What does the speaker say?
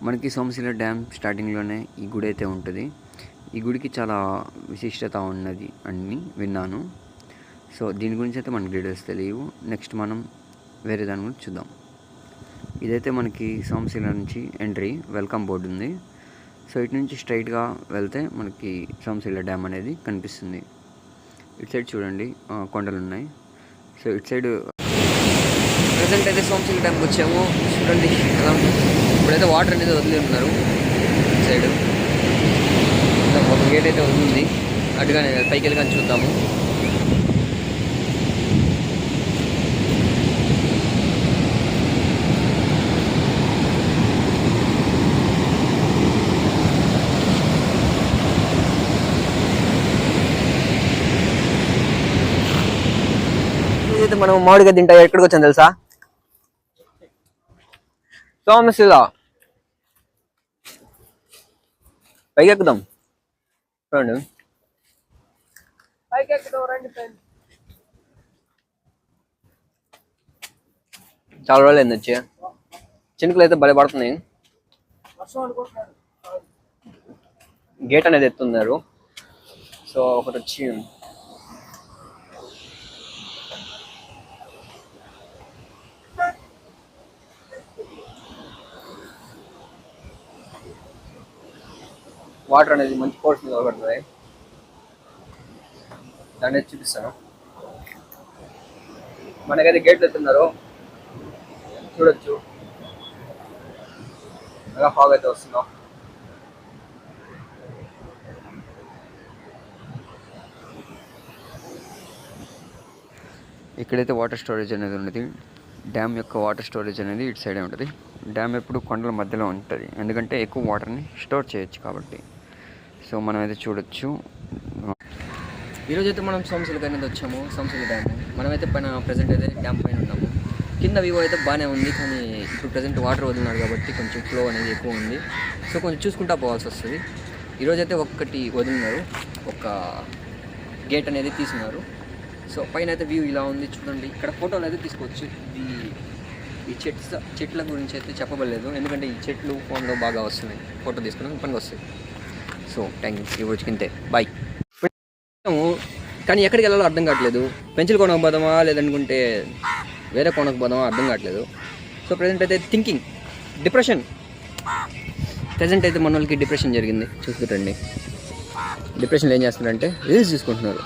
మనకి సోమశిల డ్యామ్ స్టార్టింగ్లోనే ఈ గుడి అయితే ఉంటుంది. ఈ గుడికి చాలా విశిష్టత ఉన్నది అని విన్నాను. సో దీని గురించి అయితే మనకి డీటెయిల్స్ తెలియవు. నెక్స్ట్ మనం వేరే దాని గురించి చూద్దాం. ఇదైతే మనకి సోమశిల నుంచి ఎంట్రీ వెల్కమ్ బోర్డు ఉంది. సో ఇటు నుంచి స్ట్రైట్గా వెళ్తే మనకి సోమశిల డ్యామ్ అనేది కనిపిస్తుంది. ఇటు సైడ్ చూడండి కొండలు ఉన్నాయి. సో ఇటు సైడ్ ప్రజెంట్ అయితే సోమశిల డ్యామ్కి వచ్చాము. చూడండి ఎలా ఉంది. ఇప్పుడైతే వాటర్ అనేది వదిలి ఉన్నారు. ఇటు సైడ్ ఒక గేట్ అయితే వదిలింది. అటుగానే పైకి వెళ్ళి కానీ చూద్దాము. అయితే మనం మామిడిగా తింటా ఎక్కడికి వచ్చాను తెలుసా? సోమశిల పైకి ఎక్కుదాం. చూడండి చాలా రోజులు అయింది వచ్చి. చినుకులు అయితే భలే పడుతున్నాయి. గేట్ అనేది ఎత్తున్నారు. సో ఒకటి వచ్చి వాటర్ అనేది మంచి ఫోర్స్ మీద పడుతుంది. దాన్ని చూపిస్తాను. మనకైతే గేట్లు ఎత్తున్నారు చూడొచ్చు. అలా ఫాగ్ అయితే వస్తున్నాం. ఇక్కడైతే వాటర్ స్టోరేజ్ అనేది ఉన్నది. డ్యామ్ యొక్క వాటర్ స్టోరేజ్ అనేది ఇటు సైడే ఉంటుంది. డ్యామ్ ఎప్పుడు కొండల మధ్యలో ఉంటుంది, ఎందుకంటే ఎక్కువ వాటర్ని స్టోర్ చేయొచ్చు కాబట్టి. సో మనం అయితే చూడొచ్చు. ఈరోజైతే మనం సోమశిలకి అనేది వచ్చాము. సోమశిల డ్యామ్ మనమైతే పైన ప్రజెంట్ అయితే డ్యామ్ పైన ఉన్నాము. కింద వ్యూ అయితే బాగానే ఉంది, కానీ ఇప్పుడు ప్రజెంట్ వాటర్ వదిలినారు కాబట్టి కొంచెం ఫ్లో అనేది ఎక్కువ ఉంది. సో కొంచెం చూసుకుంటా పోవాల్సి వస్తుంది. ఈరోజైతే ఒక్కటి వదిలినారు, ఒక గేట్ అనేది తీసినారు. సో పైన అయితే వ్యూ ఇలా ఉంది చూడండి. ఇక్కడ ఫోటోలు అయితే తీసుకోవచ్చు. ఈ చెట్ల గురించి అయితే చెప్పబడలేదు, ఎందుకంటే ఈ చెట్లు ఫోన్లో బాగా వస్తున్నాయి. ఫోటో తీసుకున్నాం పనికి వస్తాయి. సో థ్యాంక్ యూ వచ్చింతే బాయ్. కానీ ఎక్కడికి వెళ్ళాలో అర్థం కావట్లేదు. పెంచులు కొనకు పోదామా లేదనుకుంటే వేరే కొనకు పోదామా అర్థం కావట్లేదు. సో ప్రజెంట్ అయితే థింకింగ్ డిప్రెషన్. ప్రజెంట్ అయితే మన వాళ్ళకి డిప్రెషన్ జరిగింది. చూసుకుంటండి డిప్రెషన్లో ఏం చేస్తున్నారంటే రీల్స్ చూసుకుంటున్నారు.